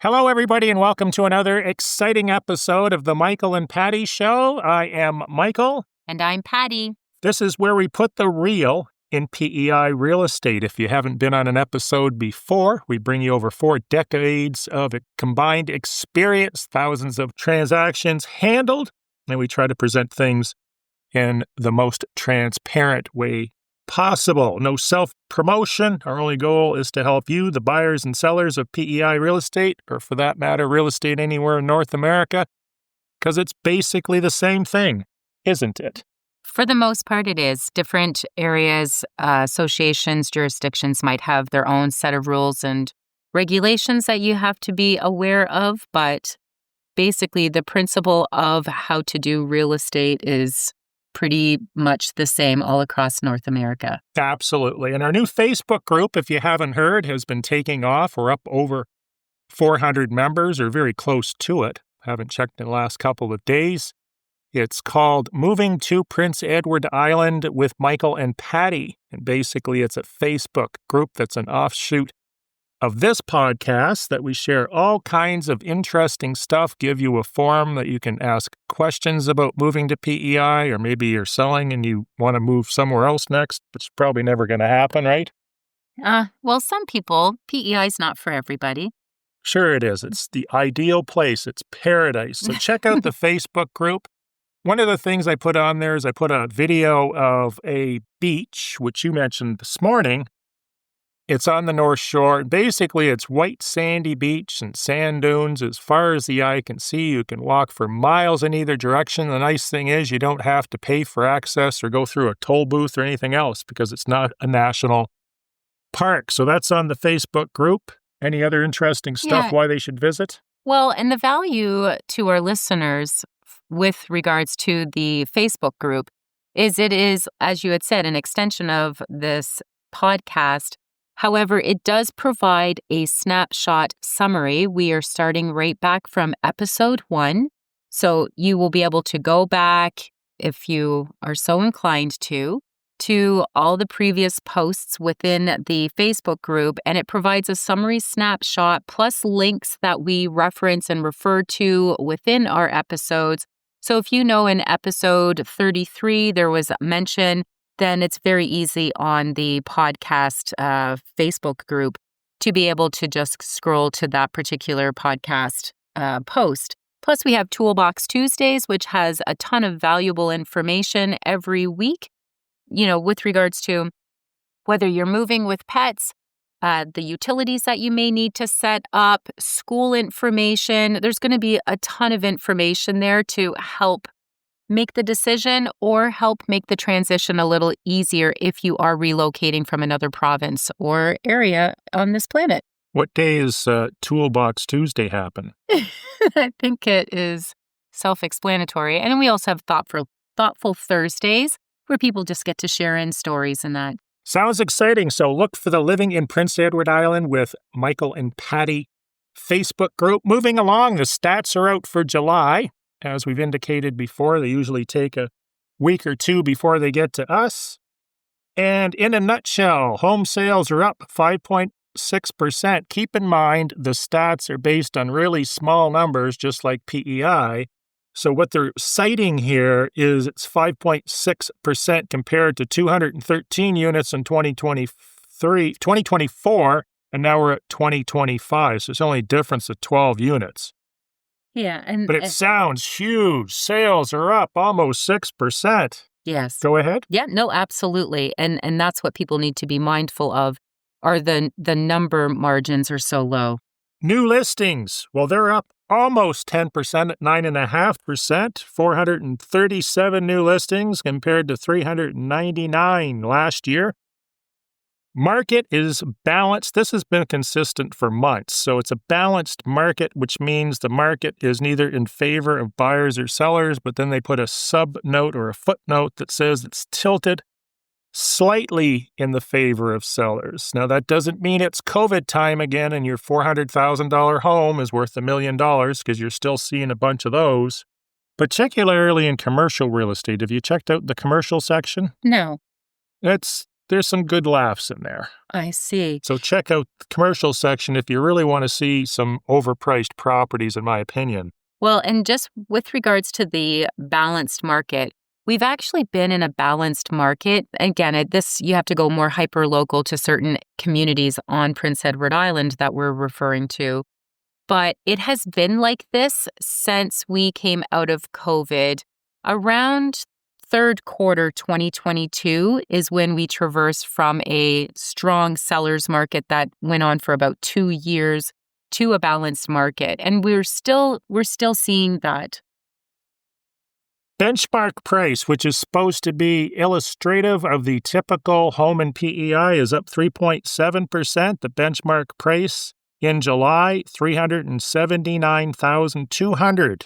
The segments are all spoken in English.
Hello, everybody, and welcome to another exciting episode of the Michael and Patty Show. I am Michael. And I'm Patty. This is where we put the real in PEI real estate. If you haven't been on an episode before, we bring you over 4 decades of combined experience, thousands of transactions handled, and we try to present things in the most transparent way possible. No self-promotion. Our only goal is to help you, the buyers and sellers of PEI real estate, or for that matter, real estate anywhere in North America, because it's basically the same thing, isn't it? For the most part, it is. Different areas, associations, jurisdictions might have their own set of rules and regulations that you have to be aware of, but basically the principle of how to do real estate is pretty much the same all across North America. Absolutely. And our new Facebook group, if you haven't heard, has been taking off. We're up over 400 members or very close to it. Haven't checked in the last couple of days. It's called Moving to Prince Edward Island with Michael and Patty. And basically, it's a Facebook group that's an offshoot of this podcast that we share all kinds of interesting stuff, give you a forum that you can ask questions about moving to PEI, or maybe you're selling and you want to move somewhere else next, which is probably never going to happen, right? Well, some people, PEI is not for everybody. Sure it is. It's the ideal place. It's paradise. So check out the Facebook group. One of the things I put on there is I put a video of a beach, which you mentioned this morning. It's on the North Shore. Basically, it's white sandy beach and sand dunes as far as the eye can see. You can walk for miles in either direction. The nice thing is you don't have to pay for access or go through a toll booth or anything else because it's not a national park. So that's on the Facebook group. Any other interesting stuff why they should visit? Well, and the value to our listeners with regards to the Facebook group is it is, as you had said, an extension of this podcast. However, it does provide a snapshot summary. We are starting right back from episode 1. So you will be able to go back, if you are so inclined to all the previous posts within the Facebook group. And it provides a summary snapshot plus links that we reference and refer to within our episodes. So if you know in episode 33 there was a mention, then it's very easy on the podcast Facebook group to be able to just scroll to that particular podcast post. Plus, we have Toolbox Tuesdays, which has a ton of valuable information every week, with regards to whether you're moving with pets, the utilities that you may need to set up, school information. There's going to be a ton of information there to help make the decision or help make the transition a little easier if you are relocating from another province or area on this planet. What day is Toolbox Tuesday happen? I think it is self-explanatory. And then we also have Thoughtful Thursdays, where people just get to share in stories and that. Sounds exciting. So look for the Living in Prince Edward Island with Michael and Patty Facebook group. Moving along, the stats are out for July. As we've indicated before, they usually take a week or two before they get to us. And in a nutshell, home sales are up 5.6%. Keep in mind, the stats are based on really small numbers, just like PEI. So what they're citing here is it's 5.6% compared to 213 units in 2024, and now we're at 2025. So it's only a difference of 12 units. Yeah. But it sounds huge. Sales are up almost 6%. Yes. Go ahead. Yeah, no, absolutely. And that's what people need to be mindful of, are the number margins are so low. New listings. Well, they're up almost 10% at 9.5%. 437 new listings compared to 399 last year. Market is balanced. This has been consistent for months. So it's a balanced market, which means the market is neither in favor of buyers or sellers, but then they put a sub-note or a footnote that says it's tilted slightly in the favor of sellers. Now, that doesn't mean it's COVID time again and your $400,000 home is worth $1 million, because you're still seeing a bunch of those. Particularly in commercial real estate. Have you checked out the commercial section? No. There's there's some good laughs in there. I see. So check out the commercial section if you really want to see some overpriced properties, in my opinion. Well, and just with regards to the balanced market, we've actually been in a balanced market. Again, this you have to go more hyper-local to certain communities on Prince Edward Island that we're referring to. But it has been like this since we came out of COVID. Around third quarter 2022 is when we traversed from a strong seller's market that went on for about 2 years to a balanced market. And we're still seeing that. Benchmark price, which is supposed to be illustrative of the typical home in PEI, is up 3.7%. The benchmark price in July, $379,200,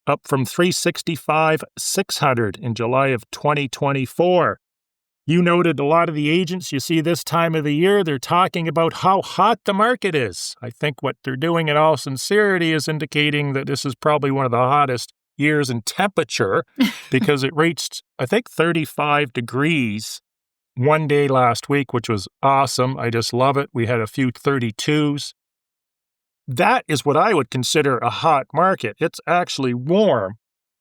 up from $365,600 in July of 2024. You noted a lot of the agents you see this time of the year, they're talking about how hot the market is. I think what they're doing in all sincerity is indicating that this is probably one of the hottest years in temperature because it reached, I think, 35 degrees one day last week, which was awesome. I just love it. We had a few 32s. That is what I would consider a hot market. It's actually warm,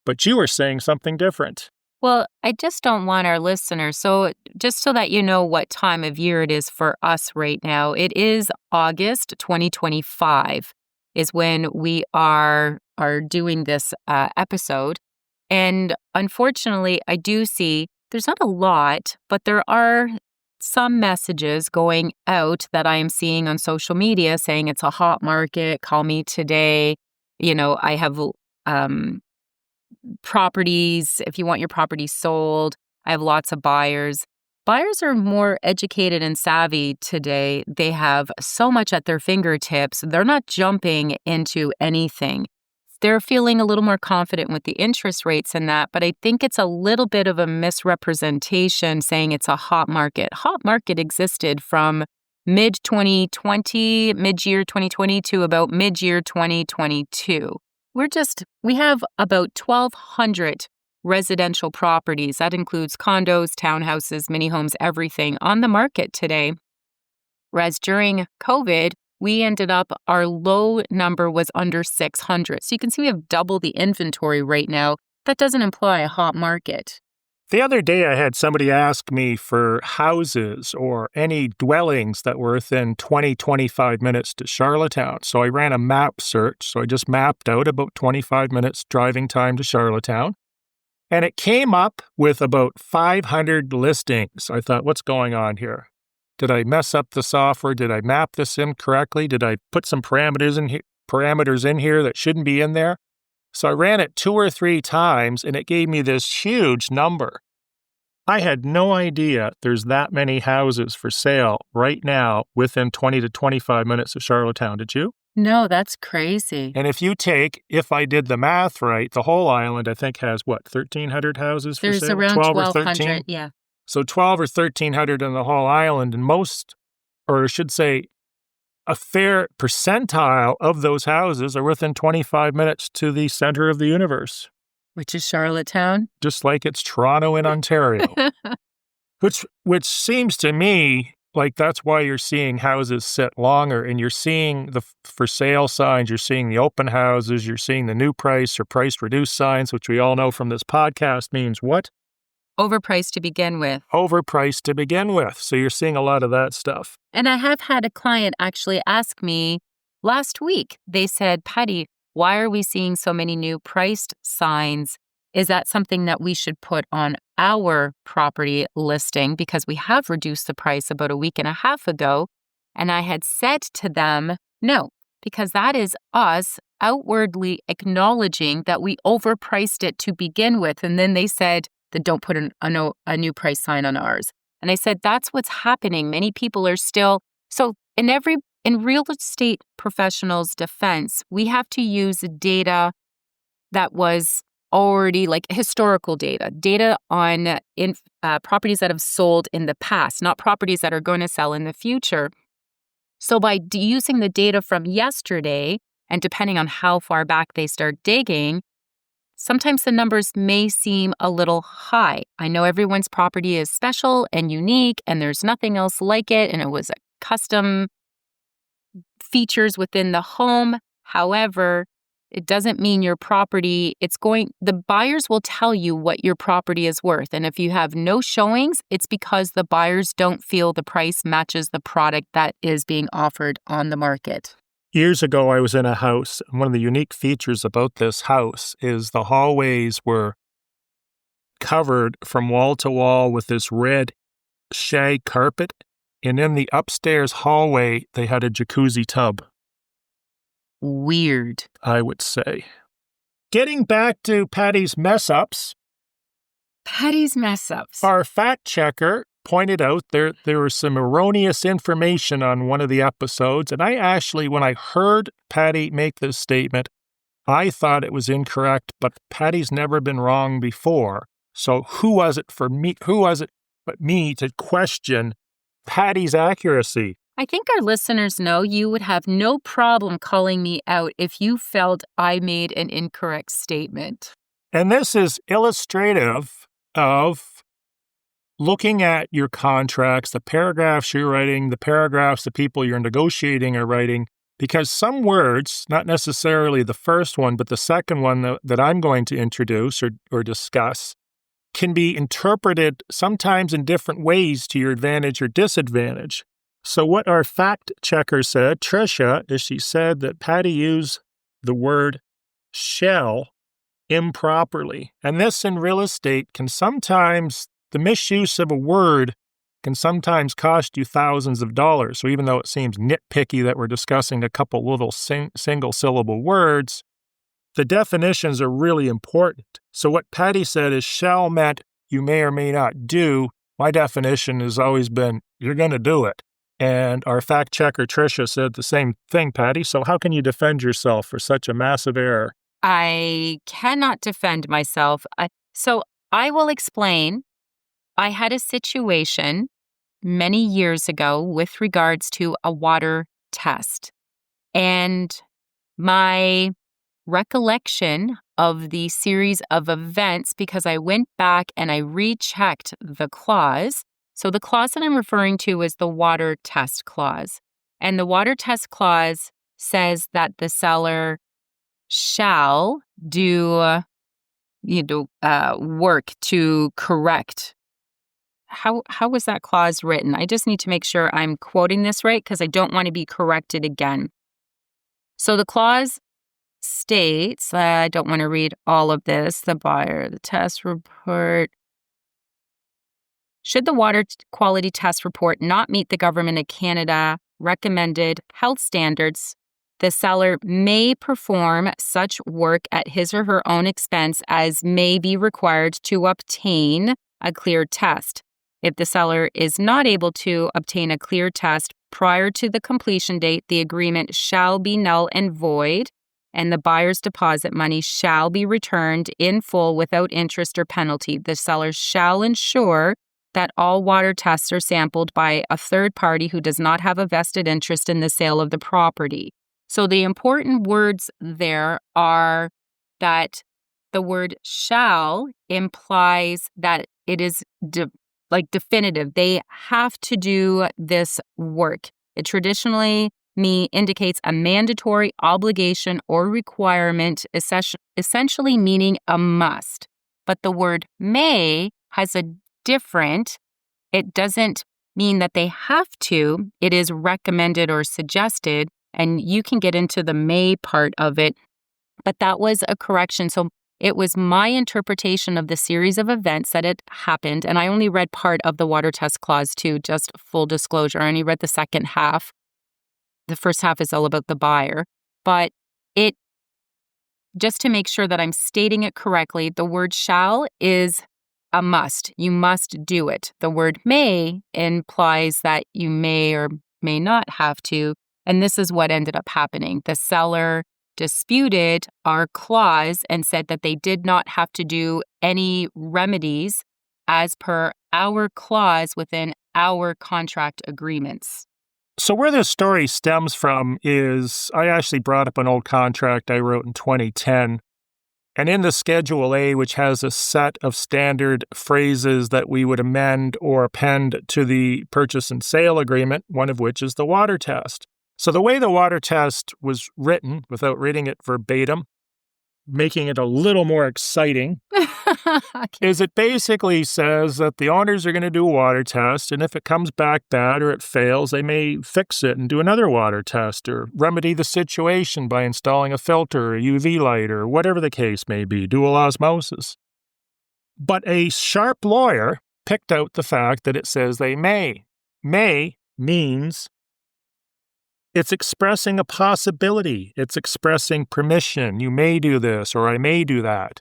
but you were saying something different. Well, I just don't want our listeners, so just so that you know what time of year it is for us right now, it is August 2025 is when we are doing this episode. And unfortunately, I do see there's not a lot, but there are some messages going out that I am seeing on social media saying it's a hot market, call me today. You know, I have properties, if you want your property sold, I have lots of buyers. Buyers are more educated and savvy today. They have so much at their fingertips. They're not jumping into anything. They're feeling a little more confident with the interest rates and that, but I think it's a little bit of a misrepresentation saying it's a hot market. Hot market existed from mid-year 2020 to about mid-year 2022. We have about 1,200 residential properties. That includes condos, townhouses, mini homes, everything on the market today. Whereas during COVID, we ended up, our low number was under 600. So you can see we have double the inventory right now. That doesn't imply a hot market. The other day I had somebody ask me for houses or any dwellings that were within 25 minutes to Charlottetown. So I ran a map search. So I just mapped out about 25 minutes driving time to Charlottetown. And it came up with about 500 listings. I thought, what's going on here? Did I mess up the software? Did I map this incorrectly? Did I put some parameters in here that shouldn't be in there? So I ran it 2 or 3 times, and it gave me this huge number. I had no idea there's that many houses for sale right now within 20 to 25 minutes of Charlottetown. Did you? No, that's crazy. And if I did the math right, the whole island, I think, has, 1,300 houses for There's sale? around 12 or 1,200, 13? yeah. So 12 or 1,300 in the whole island, and a fair percentile of those houses are within 25 minutes to the center of the universe. Which is Charlottetown? Just like it's Toronto in Ontario. which seems to me like that's why you're seeing houses sit longer, and you're seeing the for sale signs, you're seeing the open houses, you're seeing the new price or price reduced signs, which we all know from this podcast means what? Overpriced to begin with. Overpriced to begin with. So you're seeing a lot of that stuff. And I have had a client actually ask me last week. They said, Patty, why are we seeing so many new priced signs? Is that something that we should put on our property listing? Because we have reduced the price about a week and a half ago. And I had said to them, no, because that is us outwardly acknowledging that we overpriced it to begin with. And then they said, then don't put a new price sign on ours. And I said, that's what's happening. Many people are still, so in real estate professionals' defense, we have to use data that was already like historical data on properties that have sold in the past, not properties that are going to sell in the future. So by using the data from yesterday, and depending on how far back they start digging, sometimes the numbers may seem a little high. I know everyone's property is special and unique, and there's nothing else like it, and it was a custom features within the home. However, it doesn't mean your property, the buyers will tell you what your property is worth. And if you have no showings, it's because the buyers don't feel the price matches the product that is being offered on the market. Years ago, I was in a house, and one of the unique features about this house is the hallways were covered from wall to wall with this red shag carpet, and in the upstairs hallway, they had a jacuzzi tub. Weird, I would say. Getting back to Patty's mess-ups. Our fact checker pointed out there was some erroneous information on one of the episodes, and I actually, when I heard Patty make this statement, I thought it was incorrect, but Patty's never been wrong before. So who was it but me to question Patty's accuracy? I think our listeners know you would have no problem calling me out if you felt I made an incorrect statement. And this is illustrative of looking at your contracts, the paragraphs you're writing, the paragraphs the people you're negotiating are writing, because some words, not necessarily the first one, but the second one that I'm going to introduce or discuss, can be interpreted sometimes in different ways to your advantage or disadvantage. So what our fact checker said, Tricia, is she said that Patty used the word shall improperly. And this in real estate the misuse of a word can sometimes cost you thousands of dollars. So even though it seems nitpicky that we're discussing a couple little single syllable words, the definitions are really important. So what Patty said is shall meant you may or may not do. My definition has always been you're going to do it. And our fact checker, Tricia, said the same thing, Patty. So how can you defend yourself for such a massive error? I cannot defend myself. So I will explain. I had a situation many years ago with regards to a water test. And my recollection of the series of events, because I went back and I rechecked the clause. So the clause that I'm referring to is the water test clause. And the water test clause says that the seller shall do work to correct. How was that clause written? I just need to make sure I'm quoting this right because I don't want to be corrected again. So the clause states, I don't want to read all of this, the test report. Should the water quality test report not meet the Government of Canada recommended health standards, the seller may perform such work at his or her own expense as may be required to obtain a clear test. If the seller is not able to obtain a clear test prior to the completion date, the agreement shall be null and void, and the buyer's deposit money shall be returned in full without interest or penalty. The seller shall ensure that all water tests are sampled by a third party who does not have a vested interest in the sale of the property. So the important words there are that the word shall implies that it is definitive. They have to do this work. It traditionally indicates a mandatory obligation or requirement, essentially meaning a must. But the word may has a it doesn't mean that they have to. It is recommended or suggested, and you can get into the may part of it. But that was a correction. So it was my interpretation of the series of events that had happened, and I only read part of the water test clause too, just full disclosure. I only read the second half. The first half is all about the buyer. But just to make sure that I'm stating it correctly, the word shall is a must. You must do it. The word may implies that you may or may not have to. And this is what ended up happening. The seller disputed our clause and said that they did not have to do any remedies as per our clause within our contract agreements. So where this story stems from is I actually brought up an old contract I wrote in 2010 And in the Schedule A, which has a set of standard phrases that we would amend or append to the purchase and sale agreement, one of which is the water test. So the way the water test was written, without reading it verbatim, making it a little more exciting, is it basically says that the owners are going to do a water test, and if it comes back bad or it fails, they may fix it and do another water test or remedy the situation by installing a filter or a UV light or whatever the case may be, dual osmosis. But a sharp lawyer picked out the fact that it says they may. May means it's expressing a possibility. It's expressing permission. You may do this or I may do that.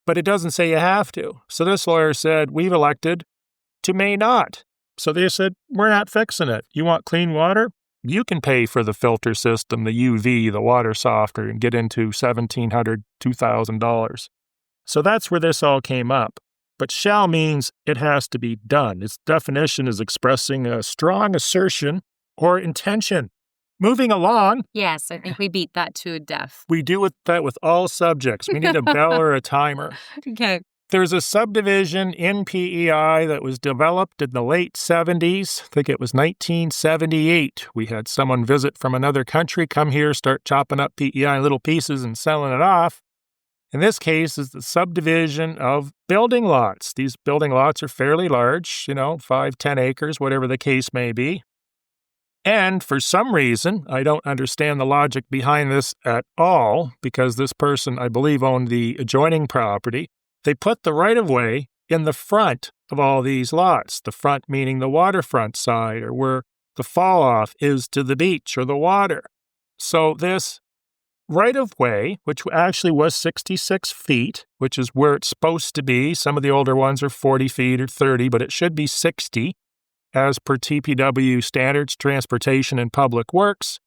But it doesn't say you have to. So this lawyer said, we've elected to may not. So they said, we're not fixing it. You want clean water? You can pay for the filter system, the UV, the water softener, and get into $1,700, $2,000. So that's where this all came up. But shall means it has to be done. Its definition is expressing a strong assertion or intention. Moving along. Yes, I think we beat that to death. We do that with all subjects. We need a bell or a timer. Okay. There's a subdivision in PEI that was developed in the late 70s. I think it was 1978. We had someone visit from another country, come here, start chopping up PEI in little pieces and selling it off. In this case, is the subdivision of building lots. These building lots are fairly large, 5, 10 acres, whatever the case may be. And for some reason, I don't understand the logic behind this at all, because this person, I believe, owned the adjoining property. They put the right-of-way in the front of all these lots, the front meaning the waterfront side, or where the fall-off is to the beach or the water. So this right-of-way, which actually was 66 feet, which is where it's supposed to be. Some of the older ones are 40 feet or 30, but it should be 60. As per TPW standards, Transportation and Public Works.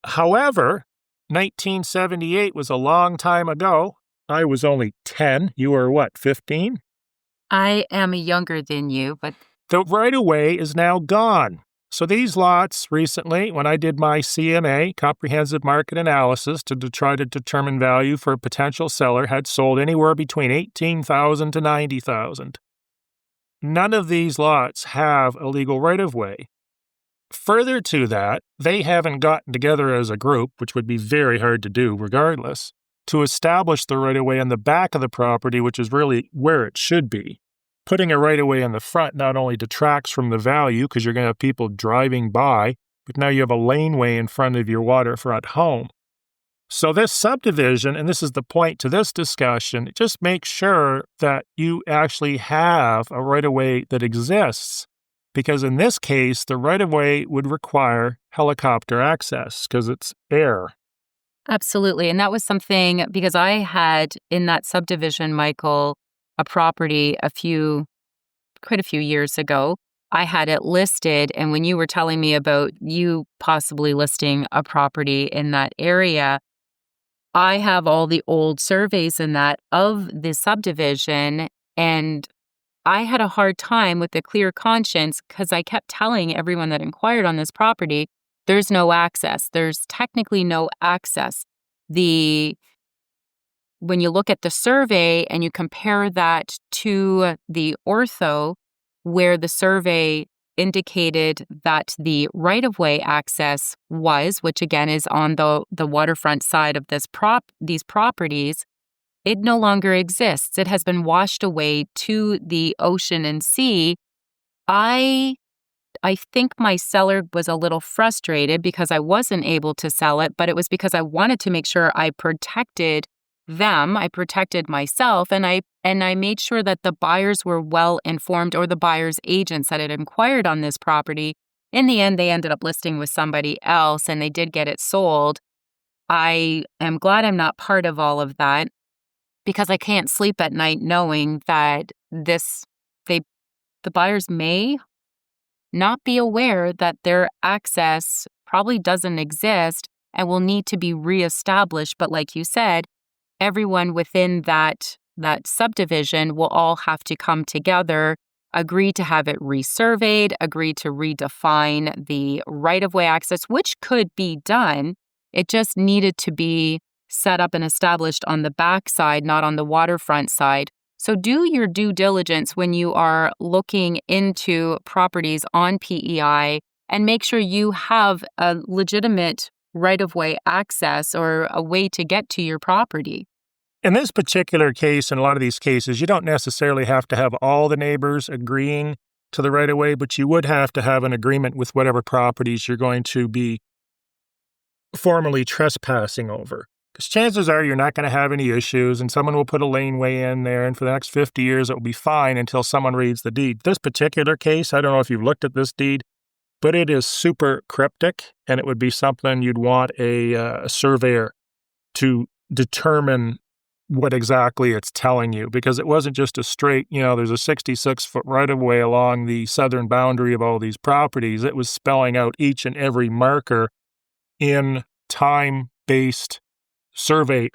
However, 1978 was a long time ago. I was only 10. You were 15? I am younger than you, but the right-of-way is now gone. So these lots recently, when I did my CMA, Comprehensive Market Analysis, to try to determine value for a potential seller, had sold anywhere between $18,000 to $90,000. None of these lots have a legal right-of-way. Further to that, they haven't gotten together as a group, which would be very hard to do regardless, to establish the right-of-way on the back of the property, which is really where it should be. Putting a right-of-way in the front not only detracts from the value, because you're going to have people driving by, but now you have a laneway in front of your waterfront home. So this subdivision, and this is the point to this discussion, just make sure that you actually have a right-of-way that exists, because in this case, the right-of-way would require helicopter access because it's air. Absolutely. And that was something, because I had in that subdivision, Michael, a property quite a few years ago. I had it listed, and when you were telling me about you possibly listing a property in that area, I have all the old surveys in that of the subdivision, and I had a hard time with a clear conscience because I kept telling everyone that inquired on this property, there's no access. There's technically no access. When you look at the survey and you compare that to the ortho, where the survey indicated that the right-of-way access was, which again is on the waterfront side of these properties, it no longer exists. It has been washed away to the ocean and sea. I think my seller was a little frustrated because I wasn't able to sell it, but it was because I wanted to make sure I protected them, I protected myself, and I made sure that the buyers were well informed, or the buyer's agents that had inquired on this property. In the end, they ended up listing with somebody else, and they did get it sold. I am glad I'm not part of all of that, because I can't sleep at night knowing that the buyers may not be aware that their access probably doesn't exist and will need to be reestablished. But like you said, everyone within that subdivision will all have to come together, agree to have it resurveyed, agree to redefine the right-of-way access, which could be done. It just needed to be set up and established on the back side, not on the waterfront side. So do your due diligence when you are looking into properties on PEI and make sure you have a legitimate right-of-way access or a way to get to your property. In this particular case, in a lot of these cases, you don't necessarily have to have all the neighbors agreeing to the right-of-way, but you would have to have an agreement with whatever properties you're going to be formally trespassing over. Because chances are you're not going to have any issues, and someone will put a laneway in there, and for the next 50 years, it will be fine until someone reads the deed. This particular case, I don't know if you've looked at this deed, but it is super cryptic, and it would be something you'd want a surveyor to determine what exactly it's telling you, because it wasn't just a straight, there's a 66-foot right-of-way along the southern boundary of all these properties. It was spelling out each and every marker in time-based survey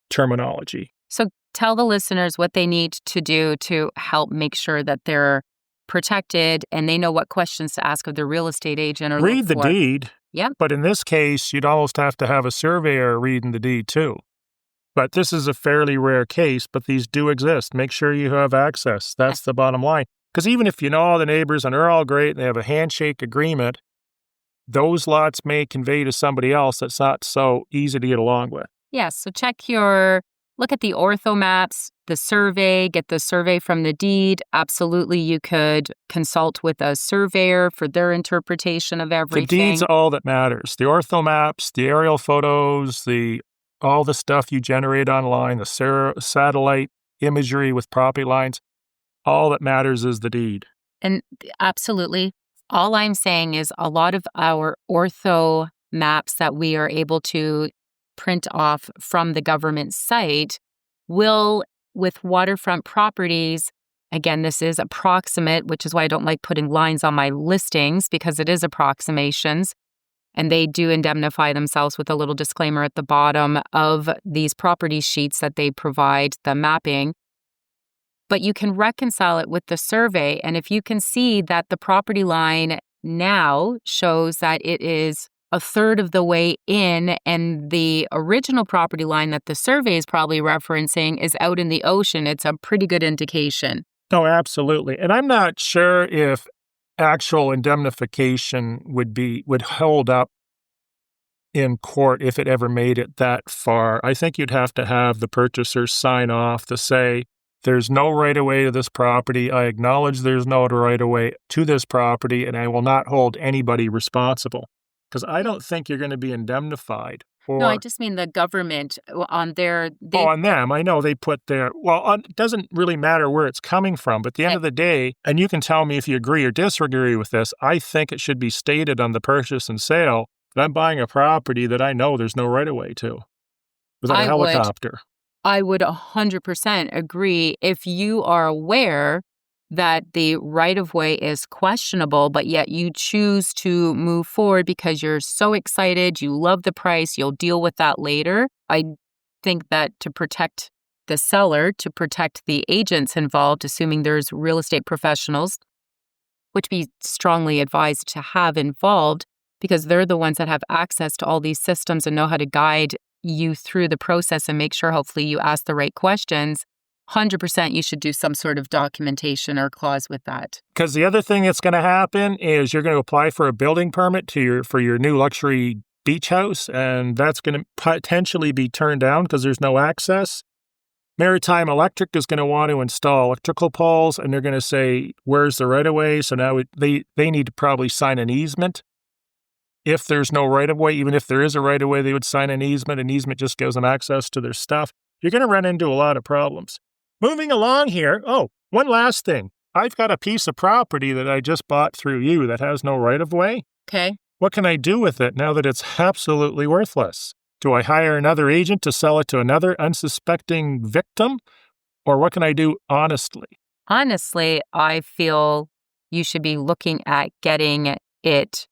terminology. So tell the listeners what they need to do to help make sure that they're protected and they know what questions to ask of the real estate agent or read the deed. Yep. But in this case, you'd almost have to have a surveyor reading the deed too. But this is a fairly rare case, but these do exist. Make sure you have access. That's the bottom line. Because even if you know all the neighbors and they're all great and they have a handshake agreement, those lots may convey to somebody else that's not so easy to get along with. Yes, so look at the ortho maps, the survey, get the survey from the deed. Absolutely, you could consult with a surveyor for their interpretation of everything. The deed's all that matters. The ortho maps, the aerial photos, all the stuff you generate online, the satellite imagery with property lines, all that matters is the deed. And absolutely, all I'm saying is a lot of our ortho maps that we are able to print off from the government site will, with waterfront properties, again, this is approximate, which is why I don't like putting lines on my listings because it is approximations. And they do indemnify themselves with a little disclaimer at the bottom of these property sheets that they provide, the mapping. But you can reconcile it with the survey. And if you can see that the property line now shows that it is a third of the way in, and the original property line that the survey is probably referencing is out in the ocean, it's a pretty good indication. Oh, absolutely. And I'm not sure if actual indemnification would hold up in court if it ever made it that far. I think you'd have to have the purchaser sign off to say, there's no right-of-way to this property. I acknowledge there's no right-of-way to this property, and I will not hold anybody responsible. Because I don't think you're going to be indemnified. No, I just mean the government on their... on them. I know they put it doesn't really matter where it's coming from, but at the end of the day, and you can tell me if you agree or disagree with this, I think it should be stated on the purchase and sale that I'm buying a property that I know there's no right-of-way to without a helicopter. I would 100% agree if you are aware that the right-of-way is questionable, but yet you choose to move forward because you're so excited, you love the price, you'll deal with that later. I think that to protect the seller, to protect the agents involved, assuming there's real estate professionals, which be strongly advised to have involved because they're the ones that have access to all these systems and know how to guide you through the process and make sure hopefully you ask the right questions. 100% you should do some sort of documentation or clause with that. Because the other thing that's going to happen is you're going to apply for a building permit for your new luxury beach house, and that's going to potentially be turned down because there's no access. Maritime Electric is going to want to install electrical poles, and they're going to say, where's the right-of-way? So now they need to probably sign an easement. If there's no right-of-way, even if there is a right-of-way, they would sign an easement. An easement just gives them access to their stuff. You're going to run into a lot of problems. Moving along here. Oh, one last thing. I've got a piece of property that I just bought through you that has no right-of-way. Okay. What can I do with it now that it's absolutely worthless? Do I hire another agent to sell it to another unsuspecting victim? Or what can I do honestly? Honestly, I feel you should be looking at getting it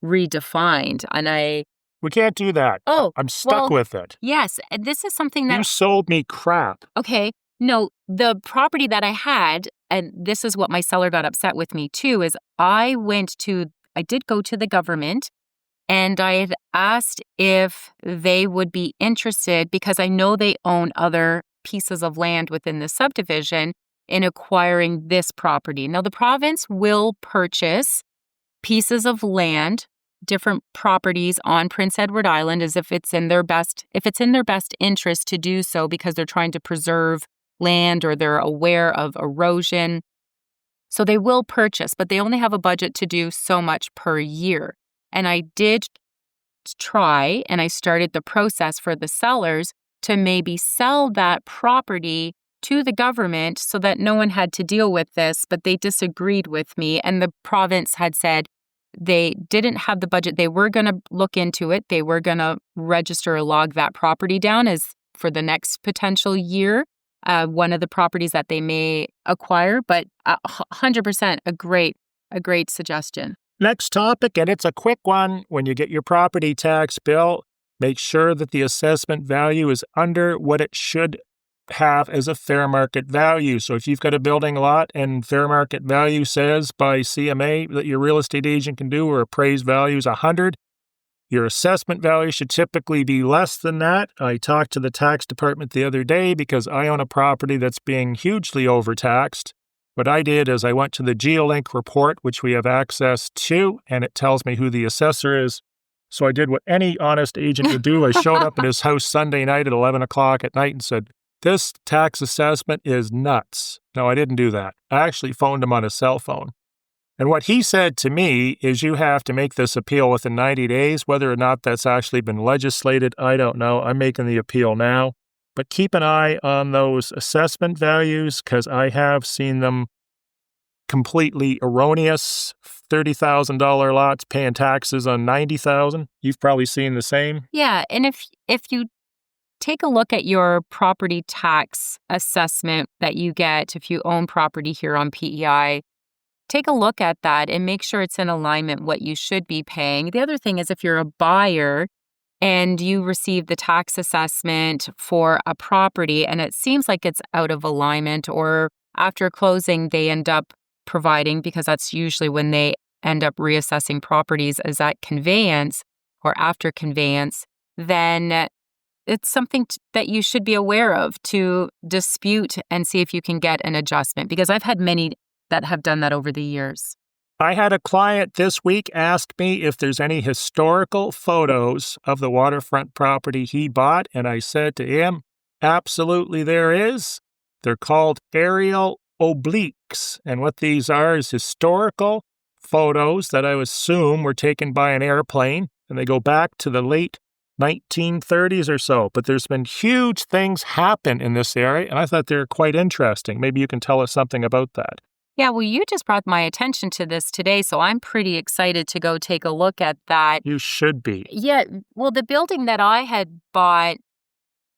redefined. And we can't do that. Oh, I'm stuck with it. Yes, this is something that... You sold me crap. Okay. No, the property that I had, and this is what my seller got upset with me too, is I did go to the government And I had asked if they would be interested, because I know they own other pieces of land within the subdivision, in acquiring this property. Now, the province will purchase pieces of land, different properties on Prince Edward Island, as if it's in their best interest to do so, because they're trying to preserve land or they're aware of erosion. So they will purchase, but they only have a budget to do so much per year. And I did try, and I started the process for the sellers to maybe sell that property to the government so that no one had to deal with this, but they disagreed with me. And the province had said they didn't have the budget. They were going to look into it. They were going to register or log that property down as for the next potential year, one of the properties that they may acquire. But 100% a great suggestion. Next topic, and it's a quick one. When you get your property tax bill, make sure that the assessment value is under what it should have as a fair market value. So if you've got a building lot and fair market value says by CMA that your real estate agent can do, or appraised value is 100, your assessment value should typically be less than that. I talked to the tax department the other day because I own a property that's being hugely overtaxed. What I did is I went to the GeoLink report, which we have access to, and it tells me who the assessor is. So I did what any honest agent would do. I showed up at his house Sunday night at 11 o'clock at night and said, "This tax assessment is nuts." No, I didn't do that. I actually phoned him on his cell phone. And what he said to me is, you have to make this appeal within 90 days. Whether or not that's actually been legislated, I don't know. I'm making the appeal now. But keep an eye on those assessment values, because I have seen them completely erroneous. $30,000 lots paying taxes on $90,000. You've probably seen the same. Yeah, and if you take a look at your property tax assessment that you get if you own property here on PEI, take a look at that and make sure it's in alignment what you should be paying. The other thing is, if you're a buyer and you receive the tax assessment for a property and it seems like it's out of alignment, or after closing they end up providing, because that's usually when they end up reassessing properties, as at conveyance or after conveyance, then it's something that you should be aware of to dispute and see if you can get an adjustment, because I've had many that have done that over the years. I had a client this week ask me if there's any historical photos of the waterfront property he bought, and I said to him, absolutely there is. They're called aerial obliques, and what these are is historical photos that I assume were taken by an airplane, and they go back to the late 1930s or so. But there's been huge things happen in this area, and I thought they were quite interesting. Maybe you can tell us something about that. Yeah, well, you just brought my attention to this today, so I'm pretty excited to go take a look at that. You should be. Yeah, well, the building that I had bought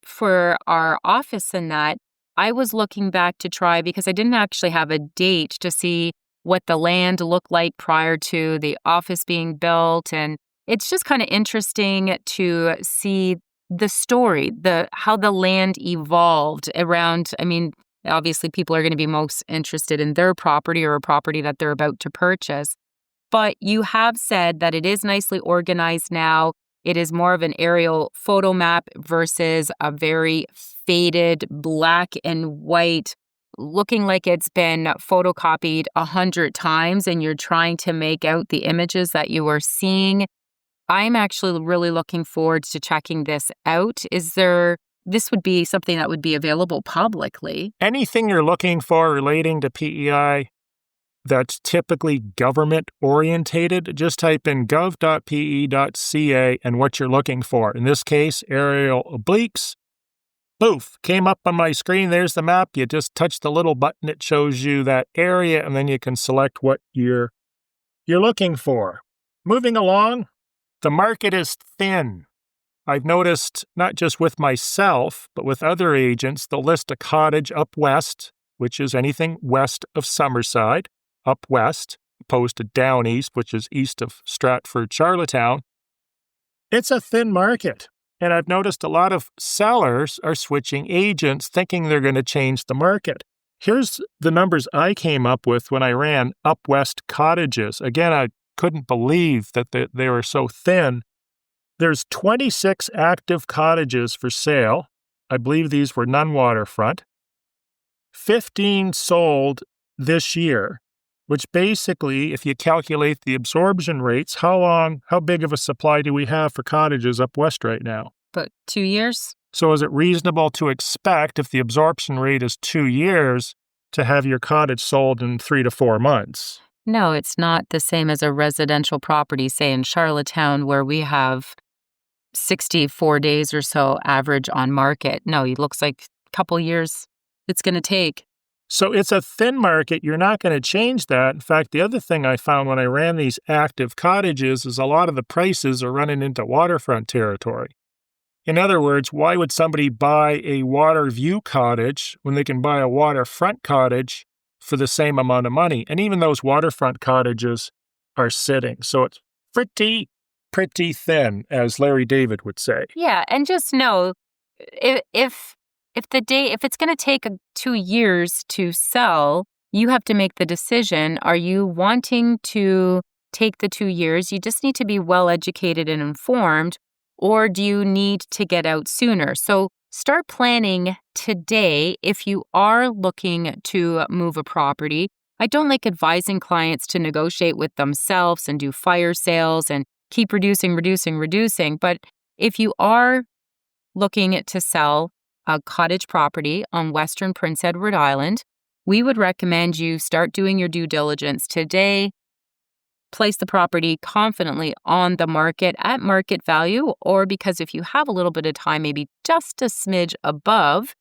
for our office and that, I was looking back to try, because I didn't actually have a date to see what the land looked like prior to the office being built. And it's just kind of interesting to see the story, how the land evolved around. I mean, obviously, people are going to be most interested in their property or a property that they're about to purchase. But you have said that it is nicely organized now. It is more of an aerial photo map versus a very faded black and white, looking like it's been photocopied 100 times, and you're trying to make out the images that you are seeing. I'm actually really looking forward to checking this out. This would be something that would be available publicly. Anything you're looking for relating to PEI that's typically government-orientated, just type in gov.pe.ca and what you're looking for. In this case, aerial obliques. Poof, came up on my screen. There's the map. You just touch the little button. It shows you that area, and then you can select what you're looking for. Moving along, the market is thin. I've noticed, not just with myself, but with other agents, they'll list a cottage up west, which is anything west of Summerside, up west, opposed to down east, which is east of Stratford, Charlottetown. It's a thin market, and I've noticed a lot of sellers are switching agents thinking they're going to change the market. Here's the numbers I came up with when I ran up west cottages. Again, I couldn't believe that they were so thin. There's 26 active cottages for sale. I believe these were non-waterfront. 15 sold this year, which basically, if you calculate the absorption rates, how big of a supply do we have for cottages up west right now? But 2 years? So is it reasonable to expect, if the absorption rate is 2 years, to have your cottage sold in 3 to 4 months? No, it's not the same as a residential property, say in Charlottetown, where we have 64 days or so average on market. No, it looks like a couple years it's going to take. So it's a thin market. You're not going to change that. In fact, the other thing I found when I ran these active cottages is a lot of the prices are running into waterfront territory. In other words, why would somebody buy a water view cottage when they can buy a waterfront cottage for the same amount of money? And even those waterfront cottages are sitting. So it's pretty thin, as Larry David would say. Yeah, and just know if it's going to take 2 years to sell, you have to make the decision. Are you wanting to take the 2 years? You just need to be well educated and informed, or do you need to get out sooner? So start planning today if you are looking to move a property. I don't like advising clients to negotiate with themselves and do fire sales and keep reducing. But if you are looking to sell a cottage property on Western Prince Edward Island, we would recommend you start doing your due diligence today. Place the property confidently on the market at market value, or because if you have a little bit of time, maybe just a smidge above,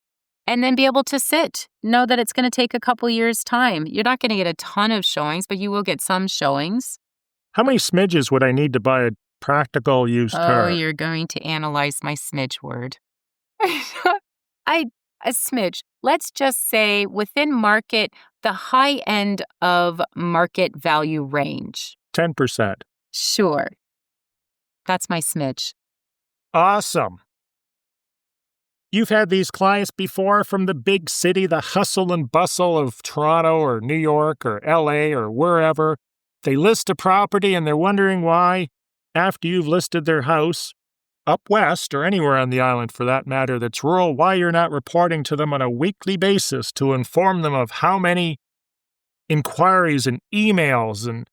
and then be able to sit. Know that it's going to take a couple years' time. You're not going to get a ton of showings, but you will get some showings. How many smidges would I need to buy a practical used car? Oh, you're going to analyze my smidge word. A smidge. Let's just say within market, the high end of market value range. 10%. Sure. That's my smidge. Awesome. You've had these clients before from the big city, the hustle and bustle of Toronto or New York or LA or wherever. They list a property and they're wondering why, after you've listed their house, up west or anywhere on the island for that matter that's rural, why you're not reporting to them on a weekly basis to inform them of how many inquiries and emails and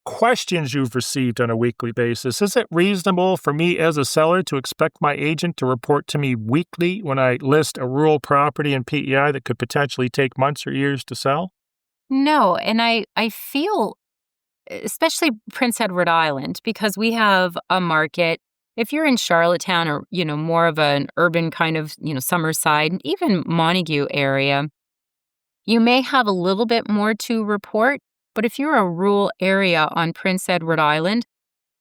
questions you've received on a weekly basis. Is it reasonable for me as a seller to expect my agent to report to me weekly when I list a rural property in PEI that could potentially take months or years to sell? No, and I feel, especially Prince Edward Island, because we have a market. If you're in Charlottetown or, more of an urban kind of, Summerside, even Montague area, you may have a little bit more to report. But if you're a rural area on Prince Edward Island,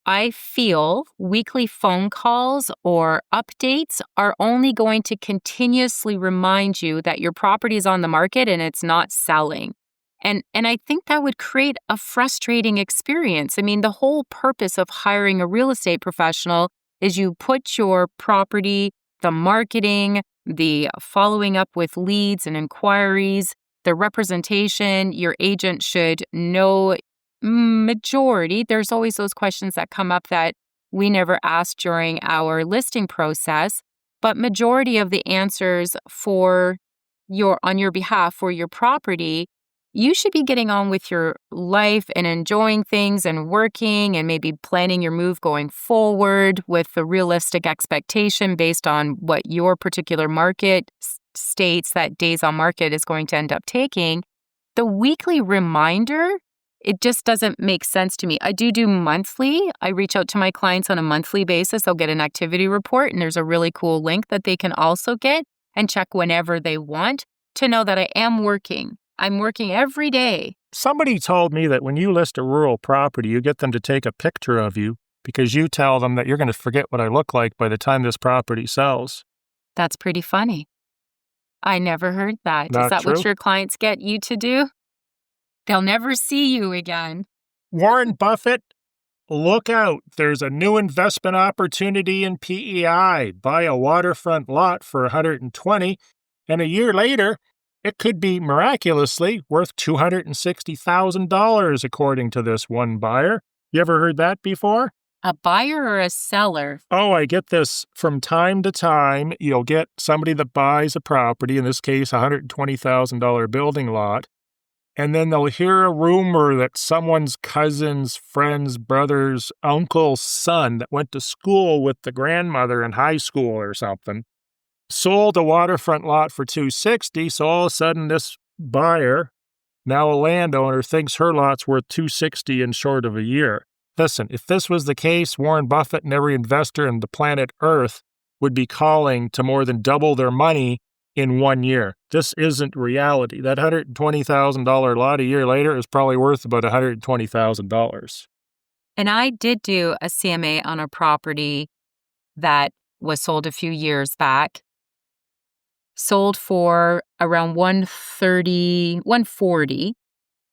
I feel weekly phone calls or updates are only going to continuously remind you that your property is on the market and it's not selling. And I think that would create a frustrating experience. I mean, the whole purpose of hiring a real estate professional is you put your property, the marketing, the following up with leads and inquiries, the representation. Your agent should know majority. There's always those questions that come up that we never asked during our listing process, but majority of the answers on your behalf for your property, you should be getting on with your life and enjoying things and working and maybe planning your move going forward with the realistic expectation based on what your particular market states that days on market is going to end up taking. The weekly reminder, it just doesn't make sense to me. I do monthly. I reach out to my clients on a monthly basis. They'll get an activity report, and there's a really cool link that they can also get and check whenever they want to know that I am working. I'm working every day. Somebody told me that when you list a rural property, you get them to take a picture of you because you tell them that you're going to forget what I look like by the time this property sells. That's pretty funny. I never heard that. Not Is that true. what your clients get you to do? They'll never see you again. Warren Buffett, look out. There's a new investment opportunity in PEI. Buy a waterfront lot for $120, and a year later, it could be miraculously worth $260,000, according to this one buyer. You ever heard that before? A buyer or a seller? Oh, I get this from time to time. You'll get somebody that buys a property, in this case, a $120,000 building lot, and then they'll hear a rumor that someone's cousin's, friend's, brother's, uncle's son that went to school with the grandmother in high school or something sold a waterfront lot for $260, so all of a sudden this buyer, now a landowner, thinks her lot's worth $260 in short of a year. Listen, if this was the case, Warren Buffett and every investor on the planet Earth would be calling to more than double their money in 1 year. This isn't reality. That $120,000 lot a year later is probably worth about $120,000. And I did do a CMA on a property that was sold a few years back. Sold for around $140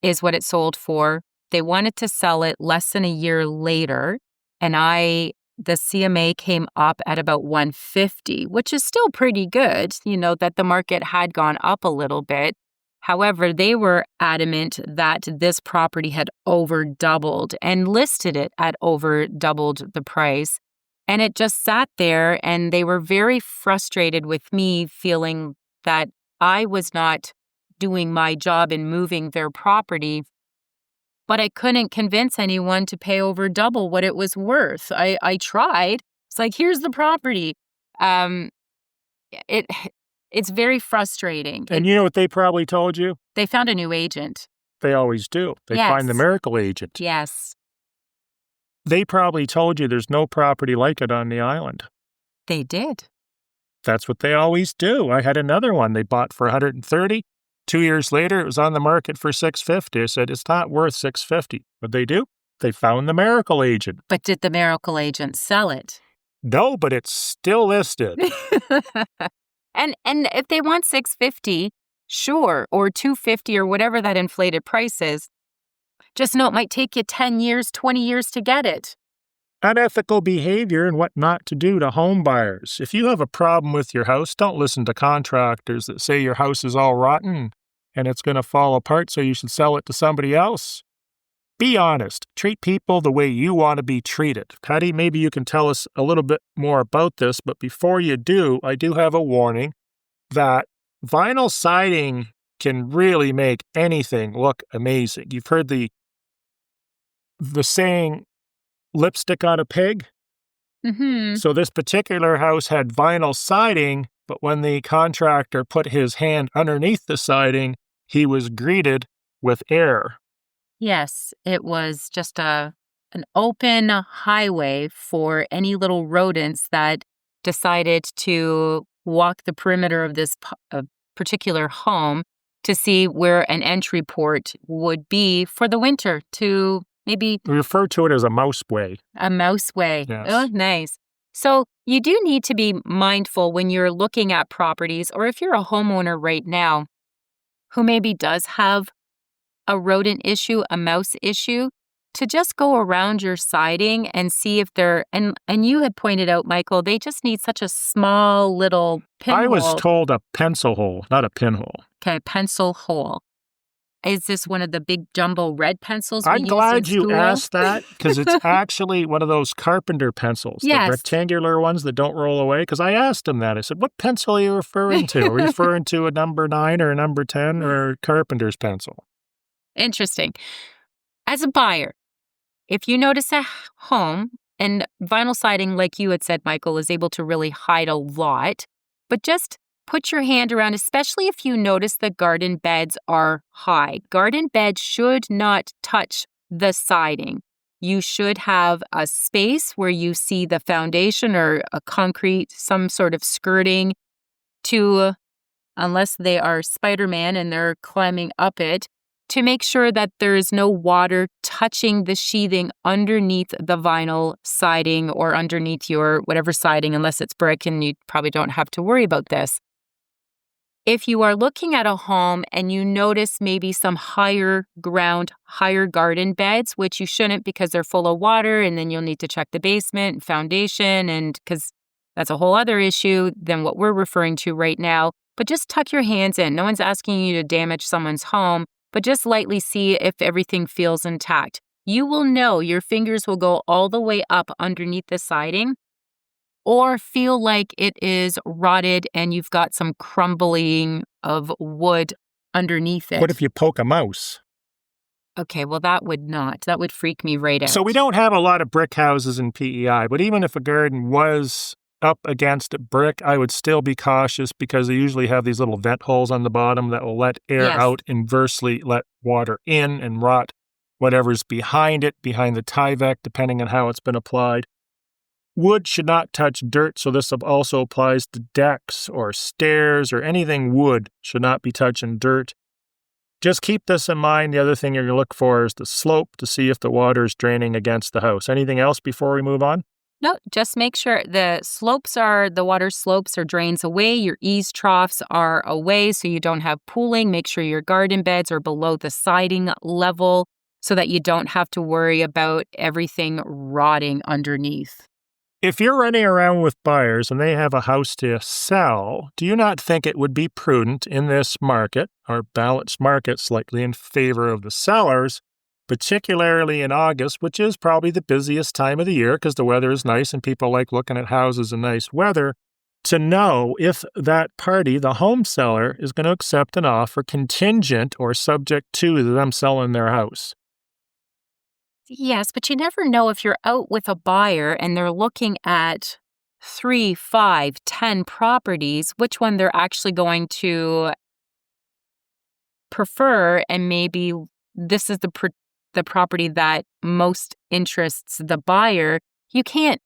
is what it sold for. They wanted to sell it less than a year later, and the CMA came up at about $150, which is still pretty good, that the market had gone up a little bit. However, they were adamant that this property had over doubled and listed it at over doubled the price. And it just sat there, and they were very frustrated with me, feeling that I was not doing my job in moving their property. But I couldn't convince anyone to pay over double what it was worth. I tried. It's like, here's the property. It's very frustrating. And you know what they probably told you? They found a new agent. They always do. They Yes. find the miracle agent. Yes, They probably told you there's no property like it on the island. they did. That's what they always do. I had another one they bought for $130. 2 years later, it was on the market for $650. I said, it's not worth $650. What'd they do? They found the miracle agent. But did the miracle agent sell it? No, but it's still listed. And if they want $650, sure, or $250 or whatever that inflated price is, just know it might take you 10 years, 20 years to get it. Unethical behavior and what not to do to home buyers. If you have a problem with your house, don't listen to contractors that say your house is all rotten and it's going to fall apart, so you should sell it to somebody else. Be honest. Treat people the way you want to be treated. Patty, maybe you can tell us a little bit more about this, but before you do, I do have a warning that vinyl siding can really make anything look amazing. You've heard the saying, lipstick on a pig? Mm-hmm. So this particular house had vinyl siding, but when the contractor put his hand underneath the siding, he was greeted with air. Yes, it was just an open highway for any little rodents that decided to walk the perimeter of this particular home to see where an entry port would be for the winter to maybe... We refer to it as a mouseway. A mouseway. Yes. Oh, nice. So you do need to be mindful when you're looking at properties, or if you're a homeowner right now who maybe does have a rodent issue, a mouse issue, to just go around your siding and see if they're, and you had pointed out, Michael, they just need such a small little pinhole. I was told a pencil hole, not a pinhole. Okay, pencil hole. Is this one of the big jumbo red pencils we I'm use glad in you school? asked that, because it's actually one of those carpenter pencils, Yes. the rectangular ones that don't roll away. Because I asked him that. I said, what pencil are you referring to? Are you referring to a number 9 or a number 10 or a carpenter's pencil? Interesting. As a buyer, if you notice a home, and vinyl siding, like you had said, Michael, is able to really hide a lot, but just put your hand around, especially if you notice the garden beds are high. Garden beds should not touch the siding. You should have a space where you see the foundation or a concrete, some sort of skirting to, unless they are Spider-Man and they're climbing up it, to make sure that there is no water touching the sheathing underneath the vinyl siding or underneath your whatever siding, unless it's brick, and you probably don't have to worry about this. If you are looking at a home and you notice maybe some higher ground, higher garden beds, which you shouldn't because they're full of water, and then you'll need to check the basement and foundation, and because that's a whole other issue than what we're referring to right now. But just tuck your hands in. No one's asking you to damage someone's home, but just lightly see if everything feels intact. you will know your fingers will go all the way up underneath the siding or feel like it is rotted and you've got some crumbling of wood underneath it. What if you poke a mouse? Okay, well, that would freak me right out. So we don't have a lot of brick houses in PEI, but even if a garden was up against a brick, I would still be cautious because they usually have these little vent holes on the bottom that will let air out, inversely let water in and rot whatever's behind it, behind the Tyvek, depending on how it's been applied. Wood should not touch dirt, so this also applies to decks or stairs or anything wood should not be touching dirt. Just keep this in mind. The other thing you're going to look for is the slope to see if the water is draining against the house. Anything else before we move on? No, just make sure the water slopes or drains away. Your eaves troughs are away so you don't have pooling. Make sure your garden beds are below the siding level so that you don't have to worry about everything rotting underneath. If you're running around with buyers and they have a house to sell, do you not think it would be prudent in this market, or balanced market slightly in favor of the sellers, particularly in August, which is probably the busiest time of the year because the weather is nice and people like looking at houses in nice weather, to know if that party, the home seller, is going to accept an offer contingent or subject to them selling their house? Yes, but you never know if you're out with a buyer and they're looking at 3, 5, 10 properties, which one they're actually going to prefer, and maybe this is the property that most interests the buyer. You can't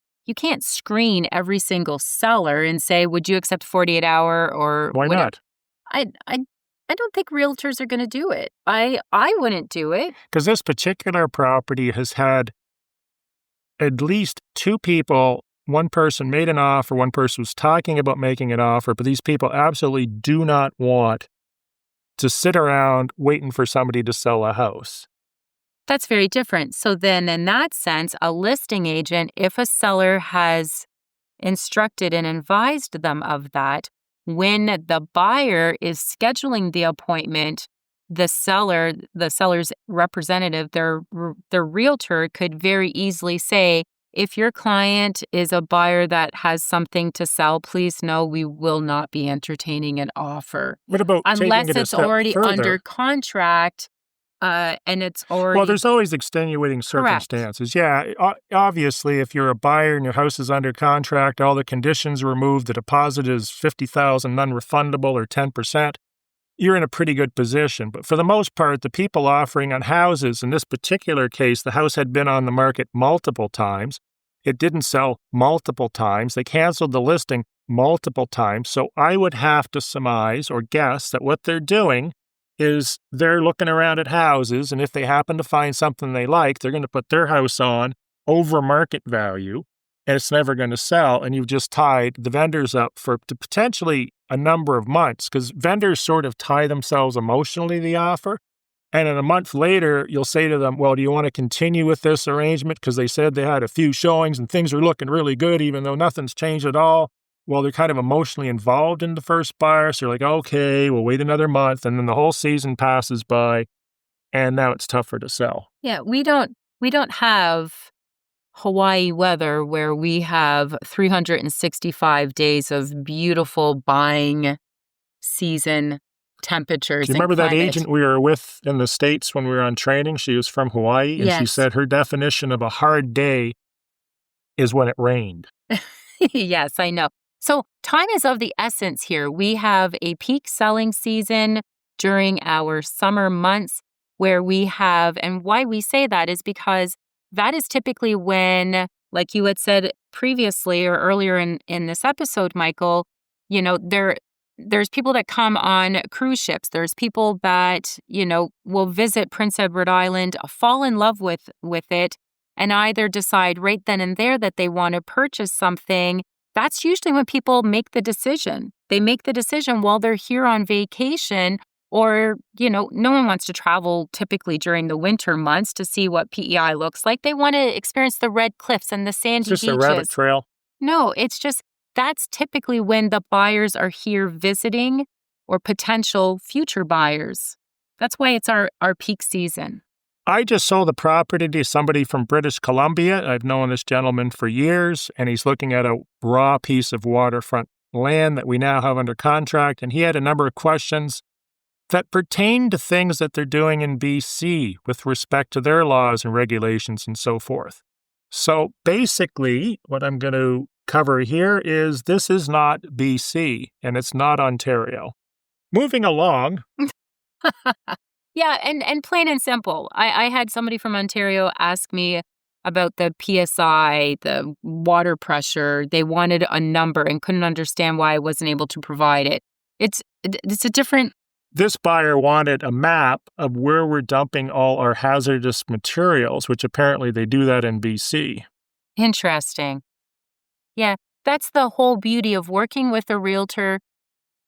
screen every single seller and say, would you accept 48-hour or Why whatever. not? I don't think realtors are going to do it. I wouldn't do it. Because this particular property has had at least 2 people, one person made an offer, one person was talking about making an offer, but these people absolutely do not want to sit around waiting for somebody to sell a house. That's very different. So then in that sense, a listing agent, if a seller has instructed and advised them of that, when the buyer is scheduling the appointment, the seller's representative, their realtor could very easily say, if your client is a buyer that has something to sell, please know we will not be entertaining an offer. What about unless taking it a it's step already further? under contract and it's already... Well, there's always extenuating circumstances. Yeah, obviously, if you're a buyer and your house is under contract, all the conditions removed, the deposit is $50,000 non-refundable or 10%, you're in a pretty good position. But for the most part, the people offering on houses, in this particular case, the house had been on the market multiple times. It didn't sell multiple times. They canceled the listing multiple times. So I would have to surmise or guess that what they're doing is they're looking around at houses, and if they happen to find something they like, they're going to put their house on over market value, and it's never going to sell, and you've just tied the vendors up for potentially a number of months, because vendors sort of tie themselves emotionally to the offer, and then a month later, you'll say to them, well, do you want to continue with this arrangement? Because they said they had a few showings and things are looking really good, even though nothing's changed at all. Well, they're kind of emotionally involved in the first buyer, so you're like, okay, we'll wait another month, and then the whole season passes by, and now it's tougher to sell. Yeah, we don't have Hawaii weather where we have 365 days of beautiful buying season temperatures. Do you remember that agent we were with in the States when we were on training? She was from Hawaii, and she said her definition of a hard day is when it rained. Yes, I know. So time is of the essence here. We have a peak selling season during our summer months where we have, and why we say that is because that is typically when, like you had said previously or earlier in this episode, Michael, you know, there's people that come on cruise ships. There's people that, you know, will visit Prince Edward Island, fall in love with it, and either decide right then and there that they want to purchase something. That's usually when people make the decision. They make the decision while they're here on vacation, or, you know, no one wants to travel typically during the winter months to see what PEI looks like. They want to experience the red cliffs and the sandy beaches. It's just a rabbit trail. No, it's just that's typically when the buyers are here visiting or potential future buyers. That's why it's our peak season. I just sold the property to somebody from British Columbia. I've known this gentleman for years, and he's looking at a raw piece of waterfront land that we now have under contract. And he had a number of questions that pertain to things that they're doing in BC with respect to their laws and regulations and so forth. So basically, what I'm going to cover here is this is not BC, and it's not Ontario. Moving along. Yeah, and plain and simple. I had somebody from Ontario ask me about the PSI, the water pressure. They wanted a number and couldn't understand why I wasn't able to provide it. It's a different... This buyer wanted a map of where we're dumping all our hazardous materials, which apparently they do that in BC. Interesting. Yeah, that's the whole beauty of working with a realtor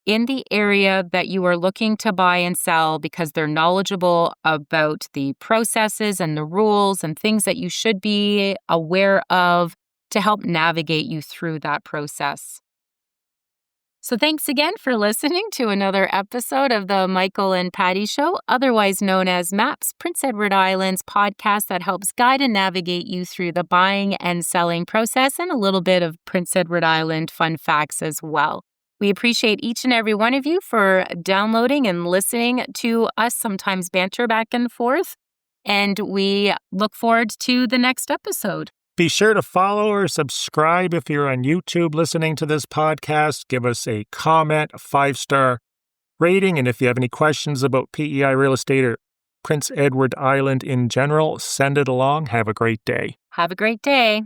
in the area that you are looking to buy and sell, because they're knowledgeable about the processes and the rules and things that you should be aware of to help navigate you through that process. So thanks again for listening to another episode of the Michael and Patty Show, otherwise known as MAPS, Prince Edward Island's podcast that helps guide and navigate you through the buying and selling process, and a little bit of Prince Edward Island fun facts as well. We appreciate each and every one of you for downloading and listening to us sometimes banter back and forth, and we look forward to the next episode. Be sure to follow or subscribe if you're on YouTube listening to this podcast. Give us a comment, a 5-star rating, and if you have any questions about PEI real estate or Prince Edward Island in general, send it along. Have a great day. Have a great day.